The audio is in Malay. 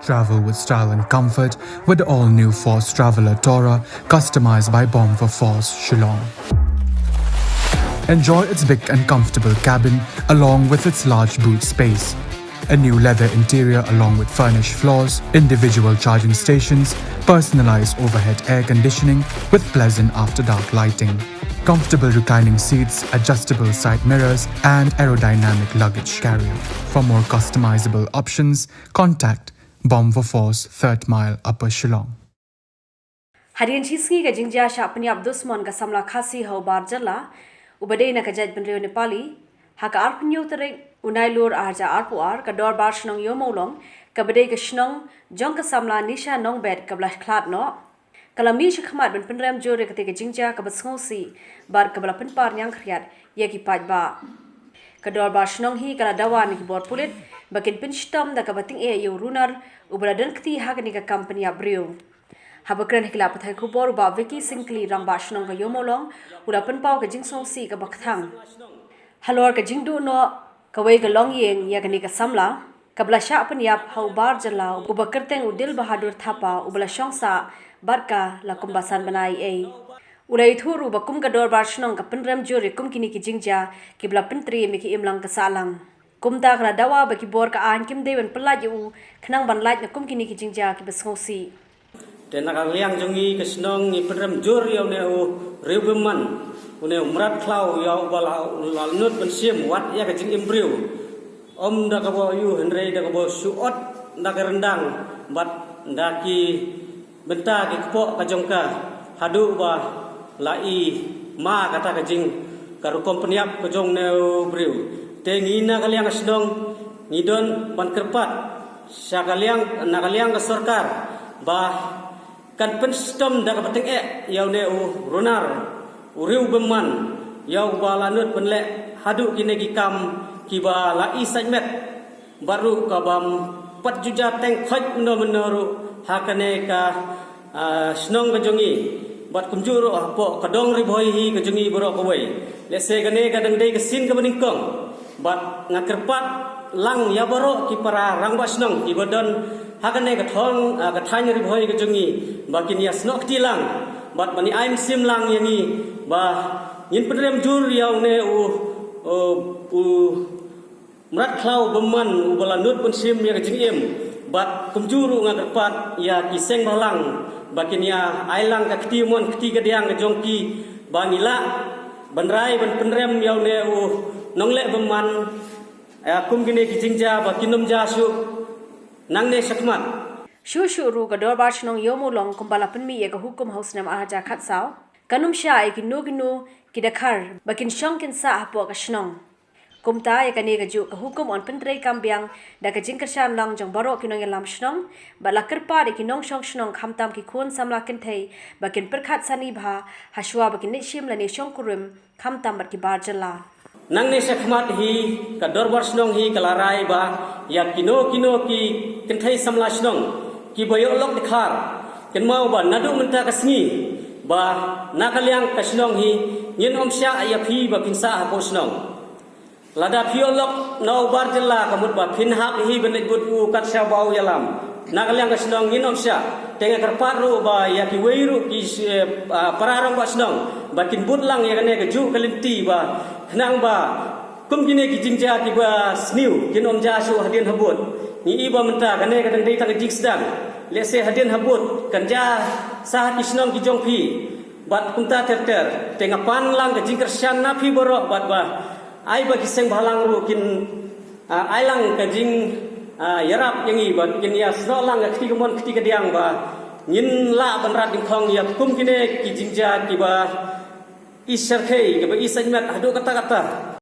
Travel with style and comfort with the all-new Force Traveler Tourer, customized by Bomb for Force Shillong. Enjoy its big and comfortable cabin along with its large boot space. A new leather interior along with furnished floors, individual charging stations, personalized overhead air conditioning with pleasant after-dark lighting, comfortable reclining seats, adjustable side mirrors, and aerodynamic luggage carrier. For more customizable options, contact Bomb for Force, 3rd Mile, Upper Shillong. Harian Chiski ka jingja sha apni Abdusman ka samla khasi ho bar jalla ubade na ka jaj benreo Nepali haka arpunyo tere unai lur arja arpuar ka dor bar shnong yomolong ka bade ka shnong jong ka samla nisha nong bed ka blash klat no kalami shkhmat ben penram jore ka te ka jingja ka basngosi bar ka bala penpar nyang khriat ye ki paj ba ka dor bar shnong hi kala dawan ki bor pulit bakin pinstom da ka bating e yo runar ubala dan kti ha ka ni ka company abriu Habakran hikla pathai kubor ba Vicky Sinkli rang ba shnong ka yomolong ura penpau ka jingsong si ka bakthang halor ka jingdu no ka wei ka long yeng ya ka ni ka samla ka blasha apanyap hau bar jala ubakerteng udil bahadur thapa ubla shongsa barka la kumbasan banai ei ulai thuru bakum ka dor bar shnong ka penram jore kum kini ki jingja ki bla pentri mi ki imlang ka salang kumta kala dawa ba ki bor ka an kim dewen pelaj u khnang ban laj na kum kini ki jingja ki basngosi dan nakaliang jongi kesnong ni penram jor yau ne o reubeman une umrat klau yau bala lalnut pensiem wat ya kajing imbriu om da kabo yu henrei da kabo suot da rendang bat ndaki benta ki kpo kajongka hadu ba lai ma kata kajing karu kompeniap kajong ne briu te ngina kaliang kesnong ngidon ban kerpat sakaliang nakaliang ke sarkar ba kan penstom da ka penting yau ne u runar uriu beman yau balanut penle hadu kine gikam kiba lai sajmet baru kabam pat juja teng khaj menoru hakane ka snong kajongi bat kumjuro apo kadong riboi hi kajongi boro kawai lese gane kadang dei kesin ka beningkong bat ngakerpat lang ya boro ki para rangba snong ki bodon hakane ka thong ka thanya riboi kajongi bakin ya snok tilang bat bani aim sim lang yangi ba yin penrem jur yau ne u mrat klau beman u balanut pun sim ya kajing em bat kumjuru ngakerpat ya kiseng balang bakin ya ailang ka ktimon kti kadiang ka jongki bangila banrai ban penrem yau ne u nongle beman ya kum gine kijingja bakinum jasu nangne sakmat Shushu ru ka dor bar shnong yomolong kumbala penmi ye ka hukum hausnam ahaja khatsau kanum sha ki nugnu ki dakhar bakin shongkin sa hapo ka shnong kumta ye ka ne ka ju ka hukum on pentrei kambyang da ka jingkershan lang jong baro ki nong lam shnong bala kerpa de ki nong shong shnong khamtam ki khon samla kin thei bakin perkhat sani bha hashwa bakin ne shim la ne shong kurim khamtam bat ki bar jala nang ne sakhmat hi ka dor bar shnong hi kalarai ba ya kino ki kin thei samla shnong ki boyo lok dikhar ken mau ba nadu menta kasngi ba nakaliang kasnong hi yin omsha ya phi ba pinsa ha posnong lada phiolok no bar jalla kamut ba phin hak hi benet but u kat sha bau yalam nakaliang kasnong yin omsha tenga karparu ba ya ki weiru ki pararong ba snong ba kin butlang ya kane ka ju kalimti ba khnang ba kum gine ki jingja ki ba sniu kin omja su hadin habut ni iba menta kane kadang dei tang jik sedang lese hadin habut kanja sah kisnong ki jongpi bat kunta terter tengah pan lang ke jingker syan napi borok bat ba ai ba kiseng balang ru kin ai lang ke jing yarap yangi bat kin ya sno lang ke tigamon ketiga diang ba ngin la banrat ding khong ya kum kine ki jingja ki ba isar thei ke ba isajmat hadu kata-kata